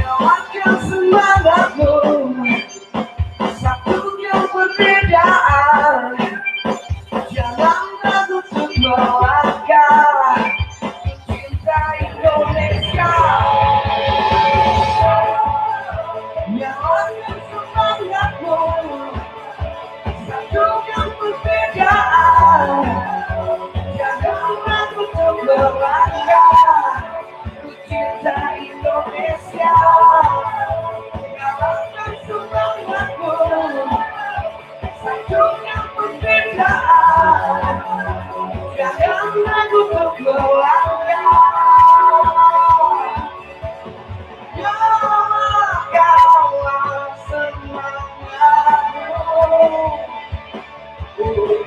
Nyalakan semangatmu, satukan perbedaan. Jangan ragu untuk melangkah, cinta Indonesia. Nyalakan semangatmu, satukan perbedaan. Jangan ragu untuk melangkah, cinta Indonesia. Nyalakan semangatmu, satukan perbedaan. Jangan ragu untuk melangkah. Nyalakanlah semangatmu untuk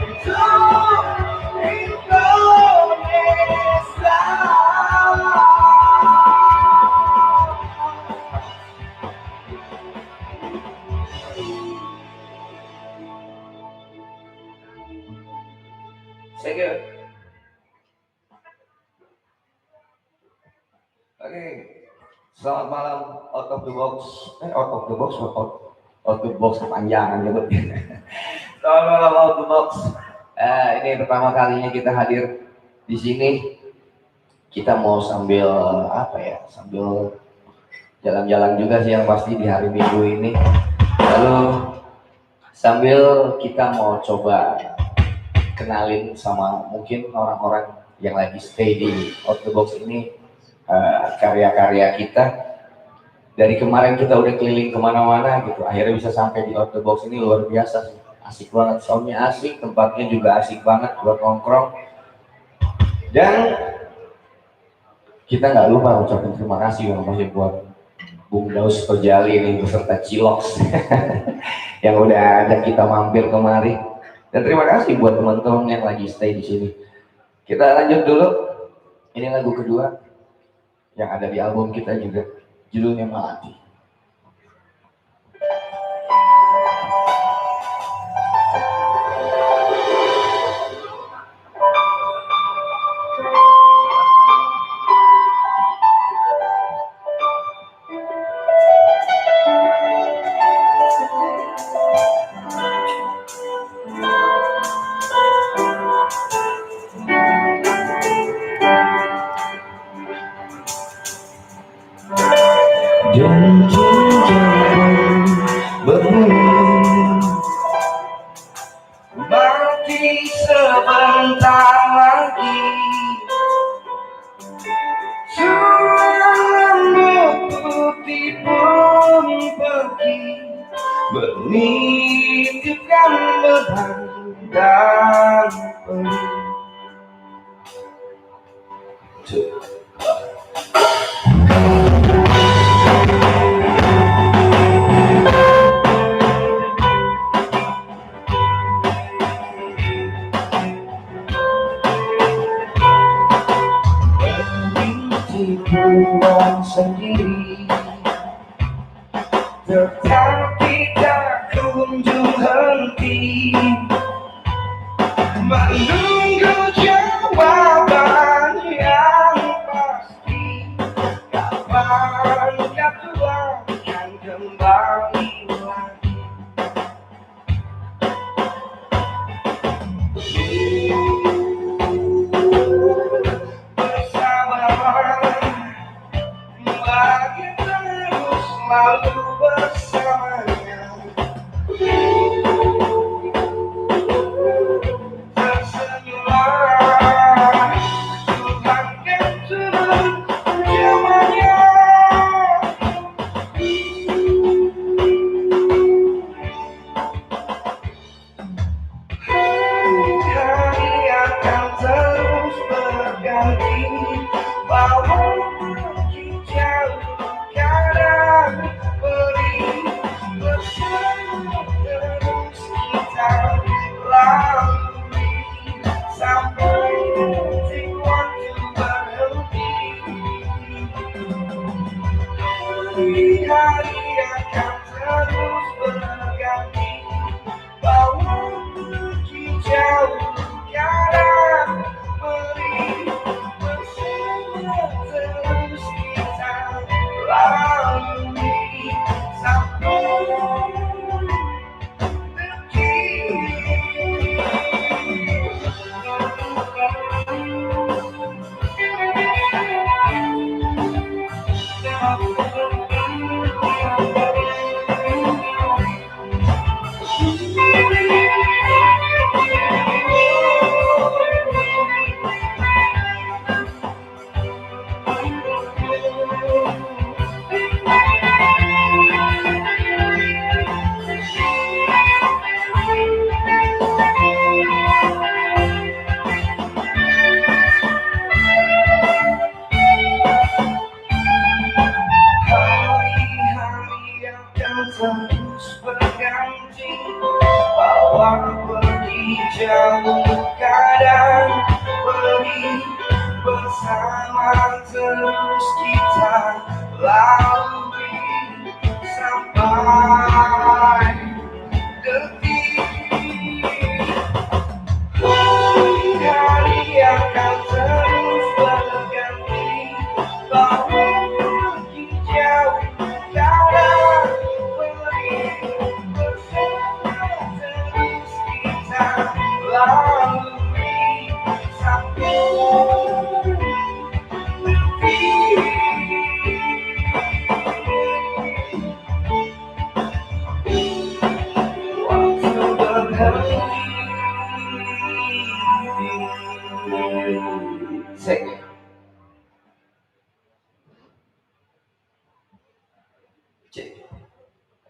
Indonesia. Thank you. Oke, selamat malam out of the box, out the box kepanjangan gitu. Selamat malam out of the box. Ini pertama kalinya kita hadir di sini. Kita mau sambil sambil jalan-jalan juga sih yang pasti di hari Minggu ini. Lalu sambil kita mau coba kenalin sama mungkin orang-orang yang lagi stay di out the box ini, karya-karya kita. Dari kemarin kita udah keliling kemana-mana gitu, akhirnya bisa sampai di out the box ini luar biasa sih. Asik banget, soundnya asik, tempatnya juga asik banget buat nongkrong. Dan kita nggak lupa ucapin terima kasih buat Bung Daus Perjali ini beserta Cilox yang udah ada kita mampir kemari. Dan terima kasih buat teman-teman yang lagi stay di sini. Kita lanjut dulu. Ini lagu kedua yang ada di album kita juga, judulnya Melati. Dan cintamu berbunyi mati sebentar lagi. Suaramu putih pun pergi, menitipkan beban dan pedih. Pulang sendiri, tetap tidak kunjung henti menunggu jawaban yang pasti. Kapan kau akan kembali lagi? Selalu bersamanya, tersenyumlah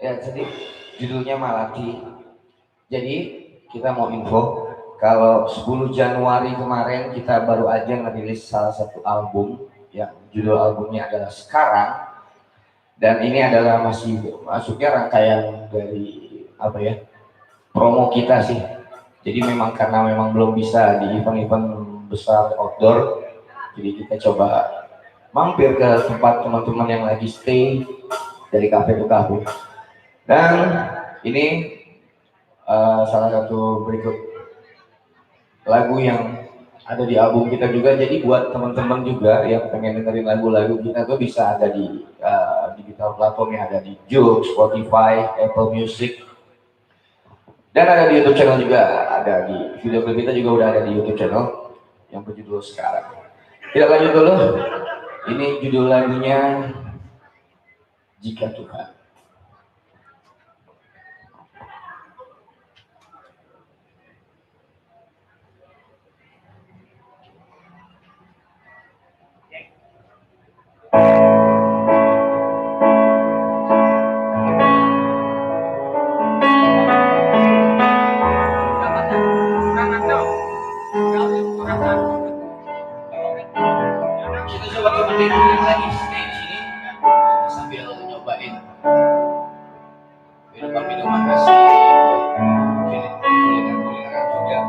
Ya, jadi judulnya Malaki. Jadi kita mau info kalau 10 Januari kemarin kita baru aja ngerilis salah satu album yang judul albumnya adalah Sekarang, dan ini adalah masuknya rangkaian dari apa ya, promo kita sih. Jadi memang karena memang belum bisa di event-event besar outdoor, jadi kita coba mampir ke tempat teman-teman yang lagi stay dari kafe ke kafe. Dan ini salah satu berikut lagu yang ada di album kita juga. Jadi buat teman-teman juga yang pengen dengerin lagu-lagu kita tuh bisa ada di digital platform yang ada di Joox, Spotify, Apple Music, dan ada di YouTube channel juga. Ada di video klip kita juga udah ada di YouTube channel yang berjudul Sekarang. Kita lanjut dulu. Ini judul lagunya Jika Tuhan. Kita coba temenin yang lagi stay di sini sambil nyobain minuman kasih kulineran juga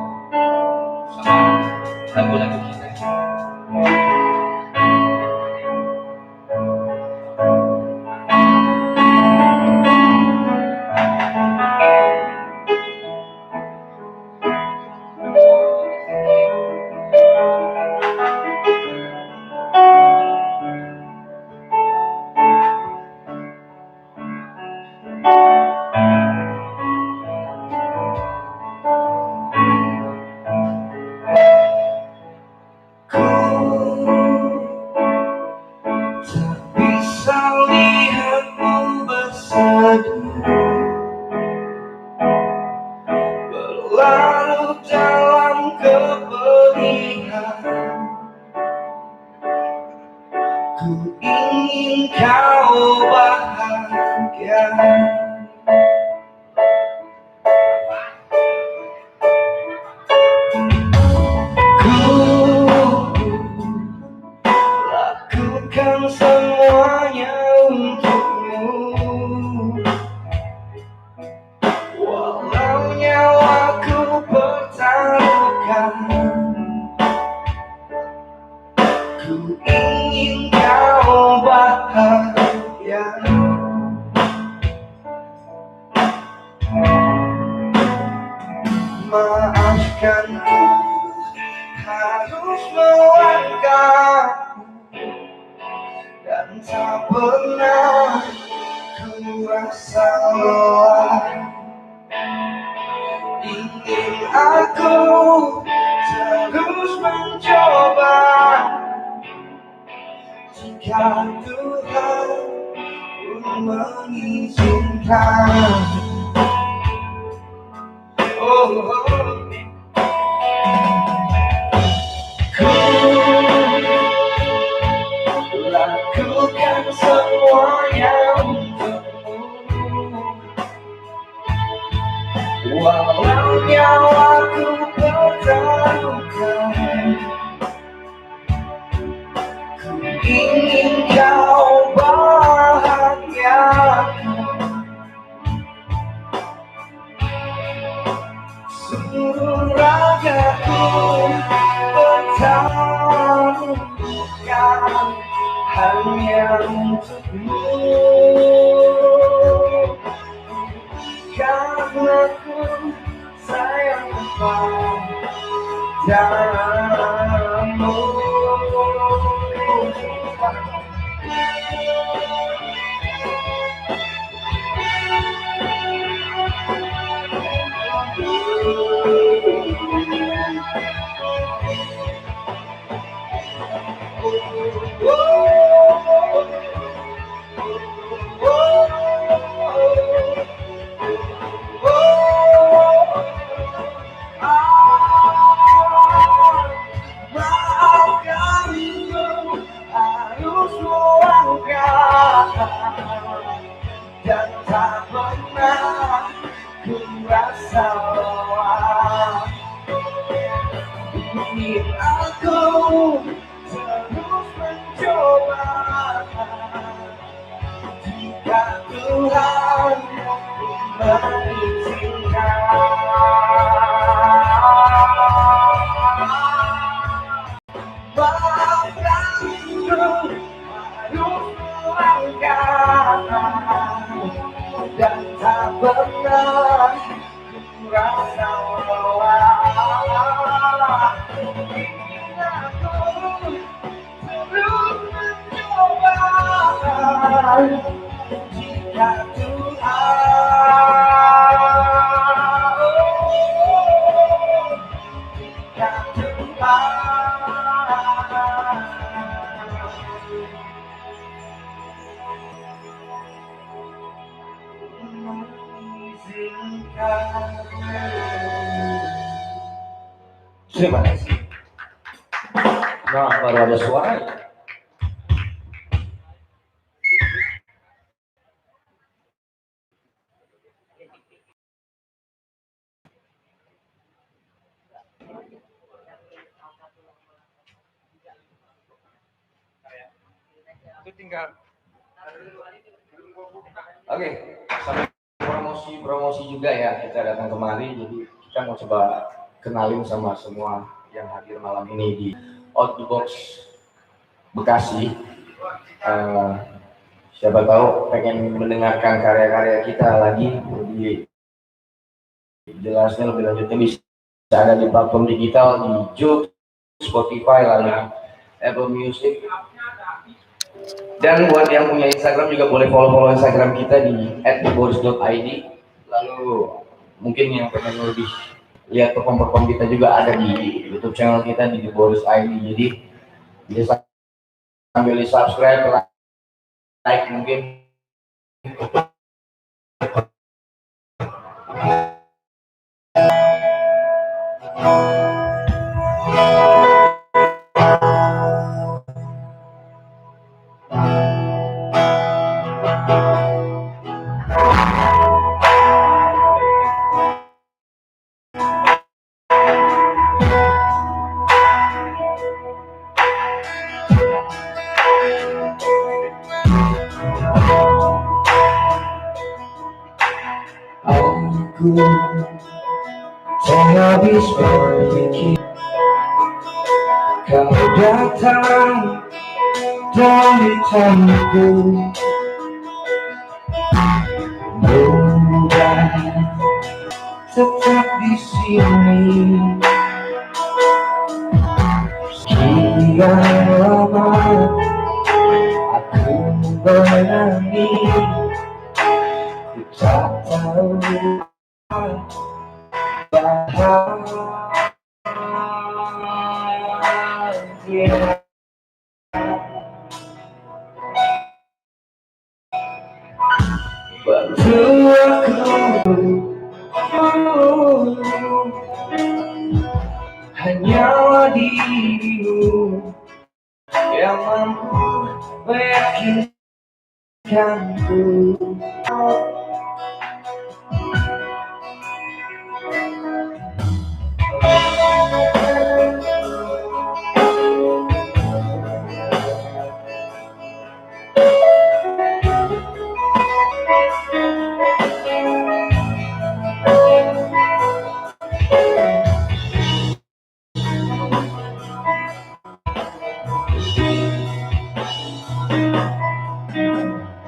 sama lagu-lagu kita. Ku ingin kau bahagia. Ku Ku ingin kau bahagia. Maafkan ku harus melangkahmu, dan tak pernah ku rasa lelah. Ingin aku terus mencoba, jika Tuhan pun mengizinkan. Oh, ku lakukan semuanya untukmu, walau nyawaku pertaruhkan. Ku ingin kau bahagia. Seluruh ragaku pertaruhkan hanya untukmu, karena ku sayang padamu. Dan tak pernah ku rasa lelah. Ingin aku terus mencoba, jika Tuhan mengizinkan. Maafkanku harus melangkah, dan tak pernah ku rasa lelah. Ingin aku terus mencoba, jika terima kasih. Nah, baru ada suara. Itu tinggal. Oke, sampai promosi juga ya, kita datang kemari, jadi kita mau coba kenalin sama semua yang hadir malam ini di Out the Box Bekasi. Siapa tahu pengen mendengarkan karya-karya kita lagi lebih jelasnya, lebih lanjutnya bisa ada di platform digital, di Joox, Spotify, lalu Apple Music. Dan buat yang punya Instagram juga boleh follow Instagram kita di @theboris.id. Lalu mungkin yang pengen lebih lihat perform kita juga ada di YouTube channel kita di The Boris ID. Jadi bisa sambil di subscribe, like mungkin. Aku tak habis berpikir Kau datang dari cantikku, mudah tetap di sini. Sekian lama aku menanti, ku tak tahu bahagia. Bantu aku, hanyalah dirimu yang mampu meyakinkanku.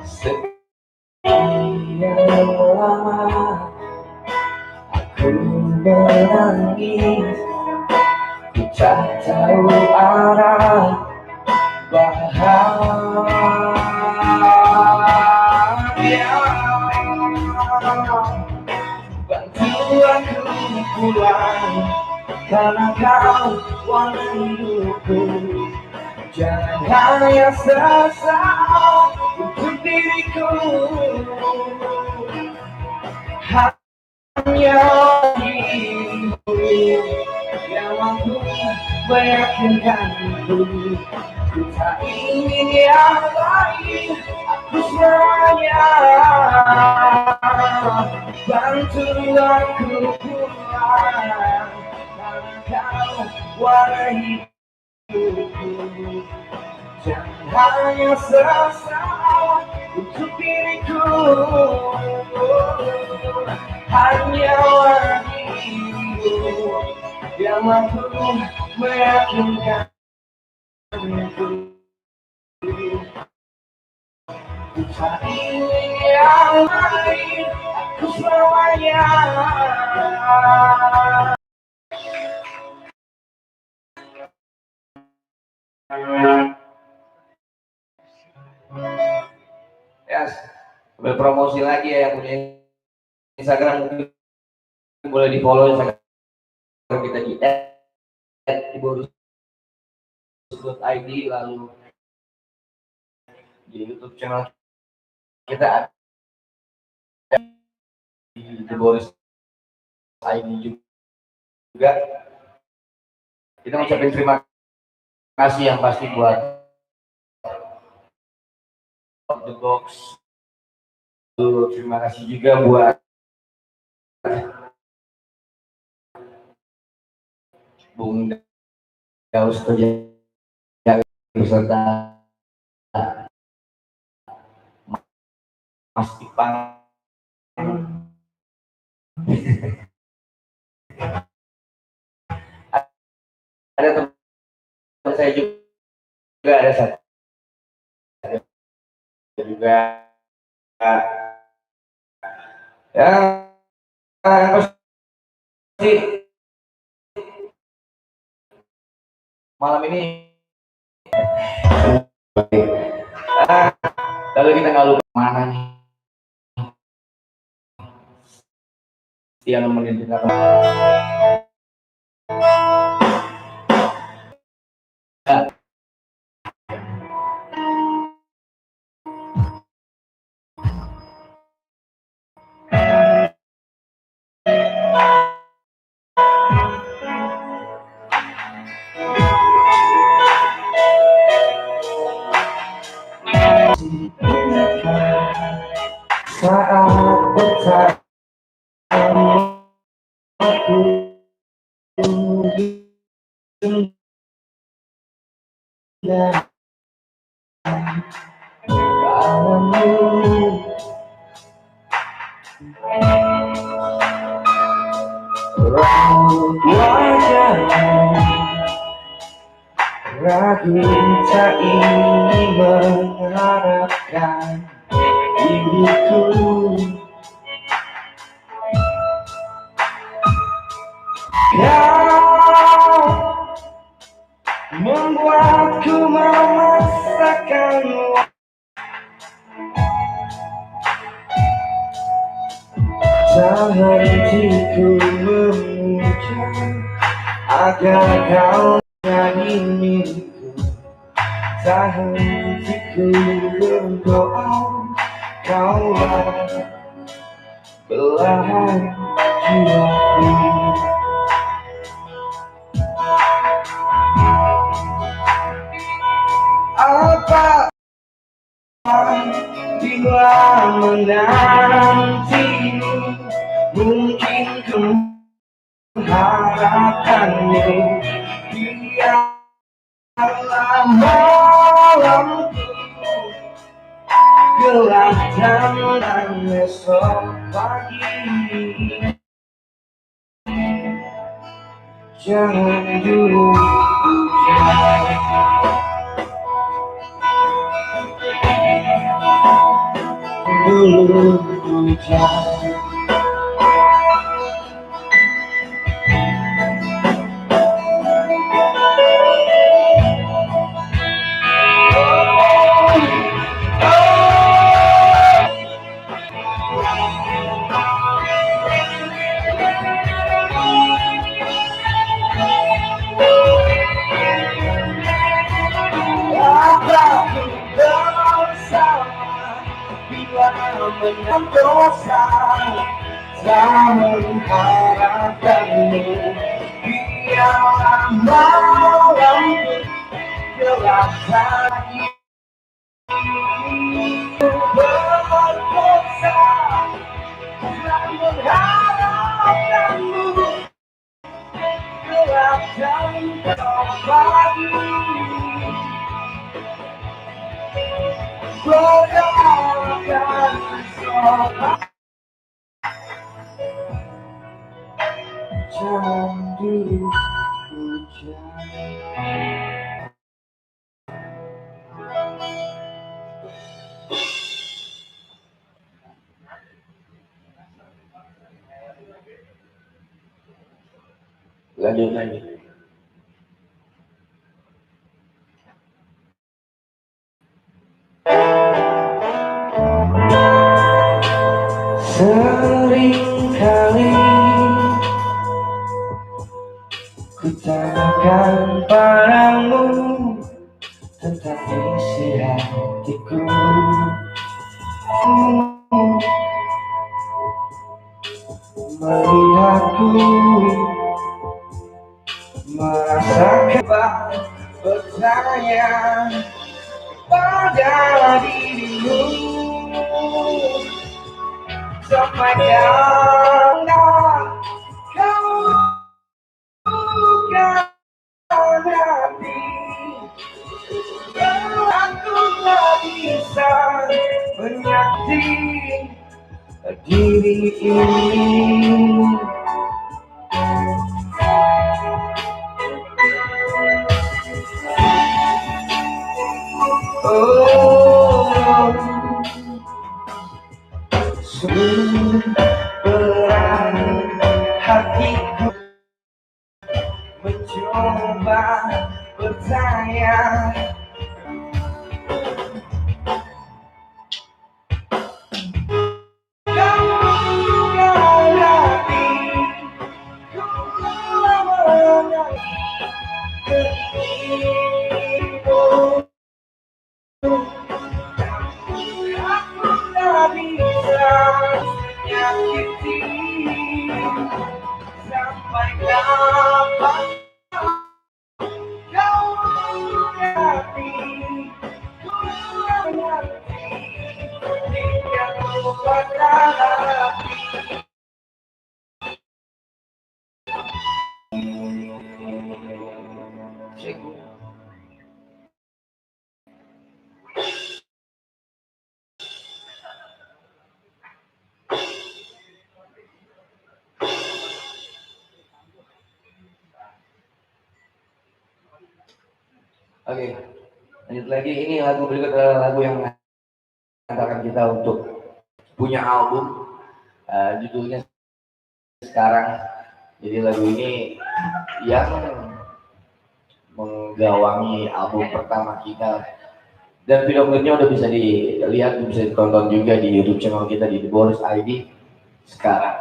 Sekian lama aku menangis, ku tak tahu arah bahagia. Bantu aku pulang, karena kau warna hidupku. Jangan hanya sesal untuk diriku, hanya dirimu yang mampu meyakinkanku. Ku tak ingin yang lain, aku semuanya. Bantu aku pulang, karena kau warna hidupku. Jangan hanya sesal untuk diriku, hanyalah dirimu yang mampu meyakinkanku. Ku tak ingin yang lain, aku semuanya. Yes, berpromosi lagi ya yang punya Instagram, mungkin boleh di follow Instagram kita di @iborus.id, lalu di YouTube channel kita ada di Boris ID juga. Kita mengucapkan terima kasih yang pasti buat The Box. Terima kasih juga buat Bung Daus beserta Mas Ipang. Ada teman saya juga, ada satu juga ya pasti malam ini lalu kita nggak lupa mana nih yang nemenin kita. Saat bertemu aku ragu tak ingin mengharapkan diriku. Kau membuatku memaksakan. Tak hentiku memuja agar kau jadi milikku. Tak hentiku berdoa kaulah belahan jiwaku. Apa bila menanti mungkin ku mengharapkanmu. Biarlah malamku gelap dan esok pagi. Jangan dulu hujan. Dulu hujan. Dosa tak mengharapkanmu. Biarlah malam gelap lagi. Berdosa tak mengharapkanmu. Gelap dan pagi. Berdoakan sobat. Jangan dulu hujan. Lanjut lagi. Seringkali ku tanyakan padamu tentang isi hatiku. Melihatku merasakan bertanya pada dirimu sampai kau bukan hati. Aku tak bisa menyakiti diri ini. Oh, sungguh berat hatiku mencoba bertanya. Sampai kapan kau Oke, lanjut lagi. Ini lagu berikut adalah lagu yang mengantarkan kita untuk punya album. Judulnya Sekarang. Jadi lagu ini yang menggawangi album pertama kita, dan video klipnya udah bisa dilihat, bisa ditonton juga di YouTube channel kita di The Boris ID Sekarang.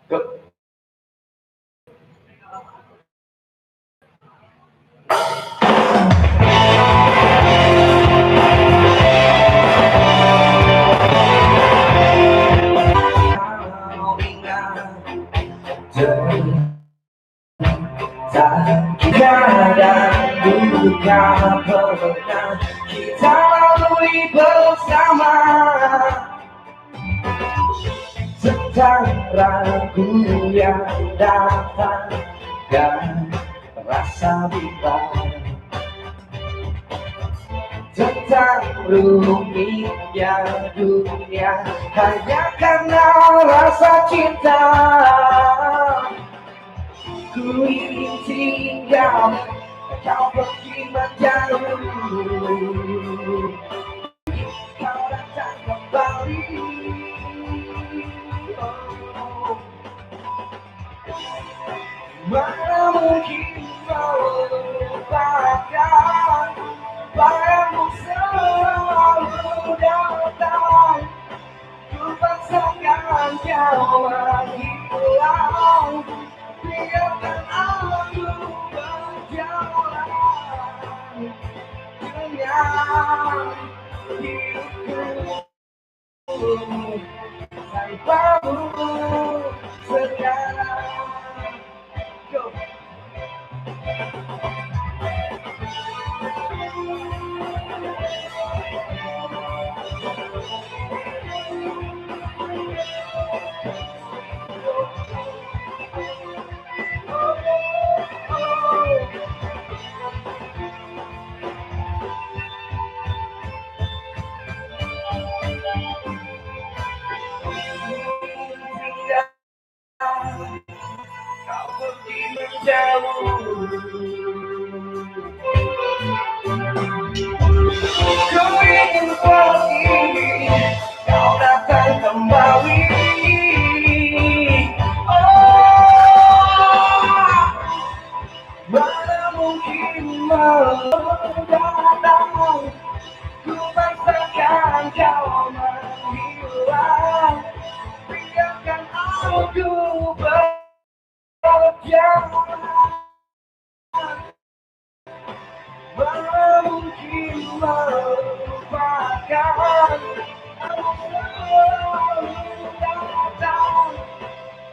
Go. Dan duka pernah kita lalui bersama, tentang ragu yang datang dan rasa bimbang, tentang rumitnya dunia hanya karena rasa cinta. Ku ingin tinggal, kau pergi menjauh, kau datang kembali. Mana mungkin melupakan bayangmu selalu datang. Ku paksakan kau menghilang, biarkan aku berjalan dengan hidupku tanpamu sekarang. Go. Kau pergi menjauh, ku ingin pergi, kau datang kembali. Oh, mana mungkin datang, ku paksakan kau menghilang, biarkan aku berjalan. Mana mungkin melupakan, aku selalu datang,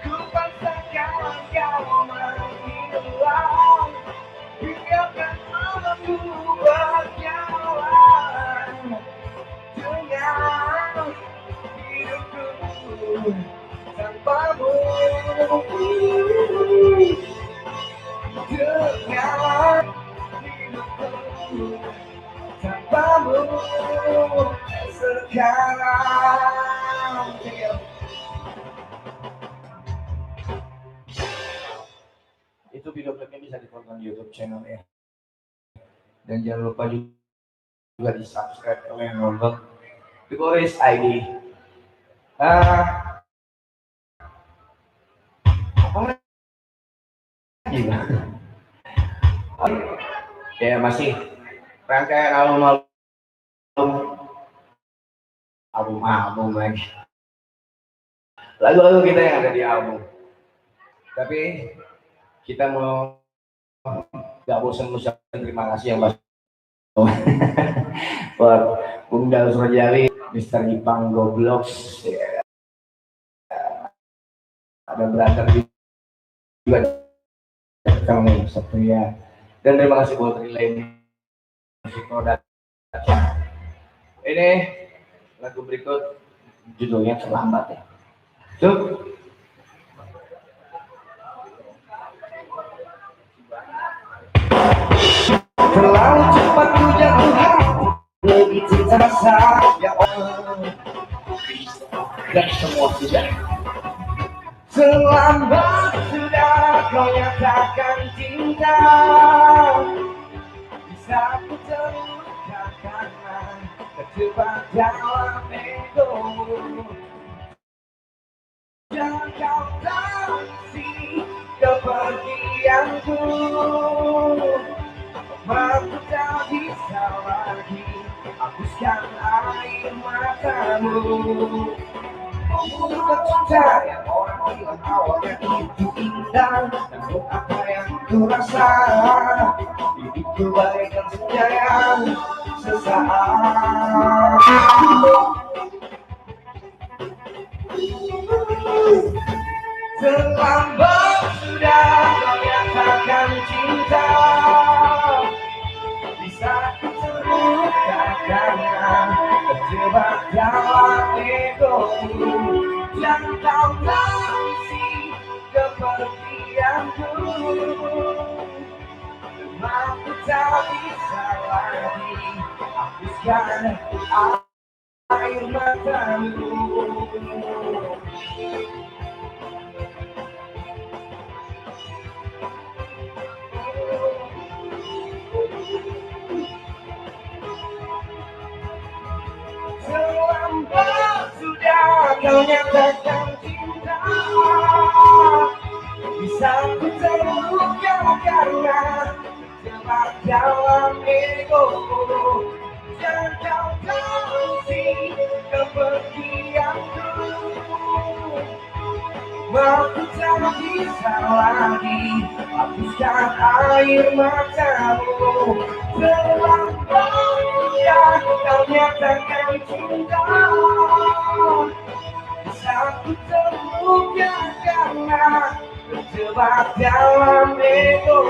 ku paksakan kau menghilang, biarkan aku berjalan dengan hidupku tanpamu, dengan hidupku tanpamu sekarang. Itu video klipnya bisa ditonton di YouTube channel ya. Dan jangan lupa juga di subscribe kalau yang nonton The Boris ID. Ya masih rangkaian album lagi, lagu-lagu kita yang ada di album. Tapi kita mau gak bosan-bosan terima kasih yang Mas buat Bung Dal Surajali, Mr. Ipang Goblox, ya. Ada brother juga kami Satria, dan terima kasih buat Relay Musik Product. Ini lagu berikut judulnya Terlambat ya. Tuh. Terlalu cepat ku jatuh hati, begitu terasa ya Allah, dan semua sudah terlambat, sudah kau nyatakan cinta. dalam ego. Jangan kau tangsi kepergianku, aku tak bisa lagi hapuskan air matamu. Untuk cinta yang orang bilang awalnya itu indah, namun apa yang ku rasa hidupku bagaikan senja yang sesaat. Terlambat sudah kau nyatakan cinta, bisa ku terluka karena terjebak dalam egomu. Jangan kau tangsi kepergianku, aku tak bisa lagi hapuskan air matamu. Terlambat sudah kau nyatakan cinta, bisa ku terluka karena terjebak dalam ego. Jangan kau tangsi kepergianku, aku tak bisa lagi hapuskan air matamu. Terlambat sudah kau nyatakan cinta, bisa ku terluka karena terjebak dalam ego.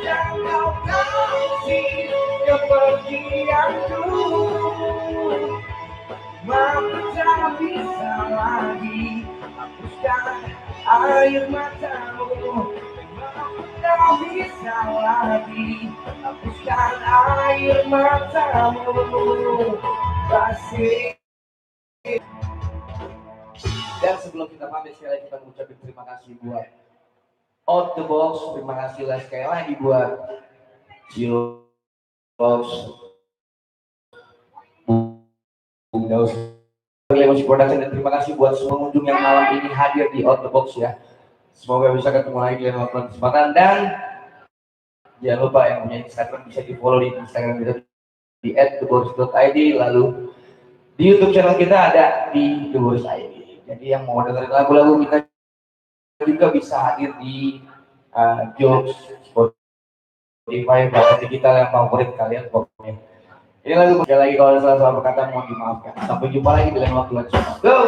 Jangan kau tangsi kepergianku, aku tak bisa lagi hapuskan air matamu. Aku tak bisa lagi hapuskan air matamu. Kasih. Dan sebelum kita pamit, sekali lagi kita mengucapkan terima kasih buat Out the Box, terima kasih lah sekali lagi buat Box, Bung Daus, Musik Production, dan terima kasih buat semua pengunjung yang malam ini hadir di Out the Box ya. Semoga bisa ketemu lagi dalam waktu kesempatan, dan jangan lupa yang punya Instagram bisa di follow di Instagram kita di @theboris.id, lalu di YouTube channel kita ada di theboris.id. Jadi yang mau dengerin lagu-lagu kita juga bisa hadir di Joox, Spotify, bahkan digital yang favorit kalian pokoknya. Ini lagu sekali lagi kalau salah berkata mohon dimaafkan. Sampai jumpa lagi di lain waktu lagi. Go!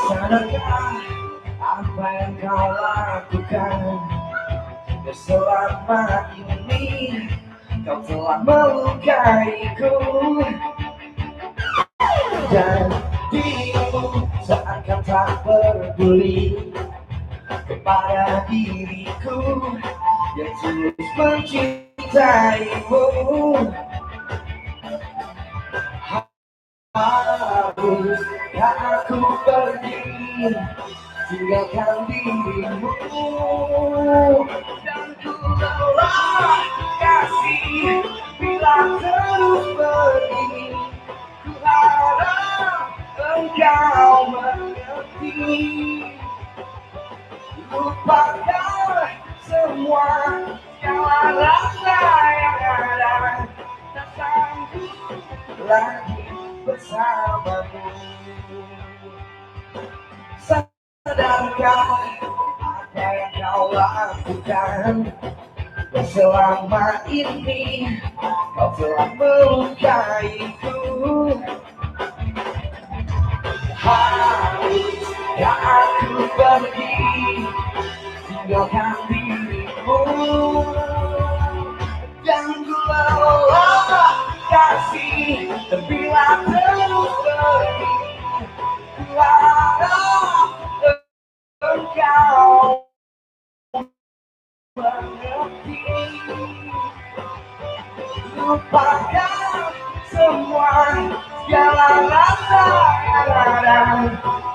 Sadarkah apa yang kau lakukan? Selama ini kau telah melukaiku, dan dirimu seakan tak peduli kepada diriku yang tulus mencintaimu. Haruskah aku pergi tinggalkan dirimu, dan ku lelah kasih bila terus pergi. Ku harap engkau mengerti, lupakan semua segala rasa yang ada, tak sanggup lagi bersamamu. Sadarkah apa yang kau lakukan? Selama ini kau telah melukaiku. Haruskah aku pergi tinggalkan dirimu, dan ku lelah kasih bila terus pergi. Ku harap engkau mengerti, lupakan semua segala rasa yang ada,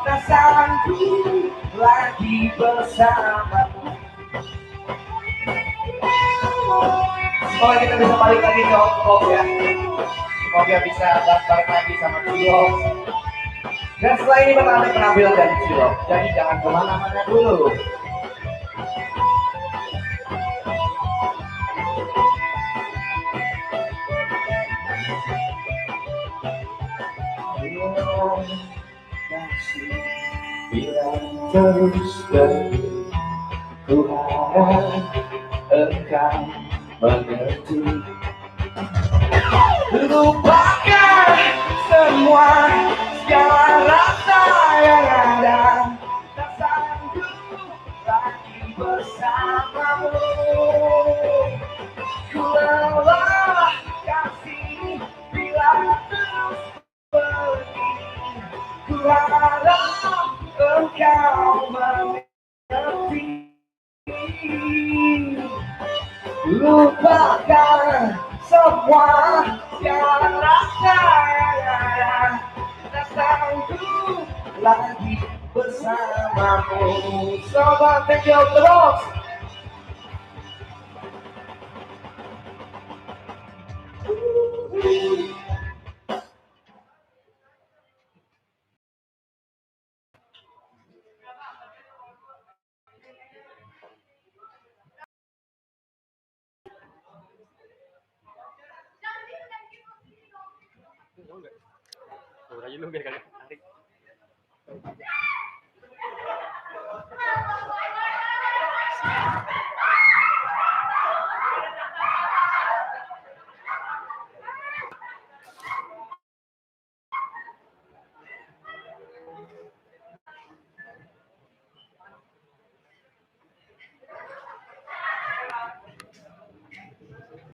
rasaku lagi bersamamu. Semoga kita bisa balik lagi ke Outbox ya. Semoga bisa balik lagi sama Cilok. Dan setelah ini bakal ada penampilan dari Cilok. Jadi jangan kemana-mana dulu. Bilang terus ku harap engkau mengerti. Lupakan semua segala rasa yang ada, tak sanggup lagi bersamamu. Ku lelah kasih bila terus pergi. Ku harap engkau mengerti. Lupakan semua yang rasa yang ada, tak sanggup lagi bersamamu. Sobat Tekel terus. Udah aja lu biar kalian tarik.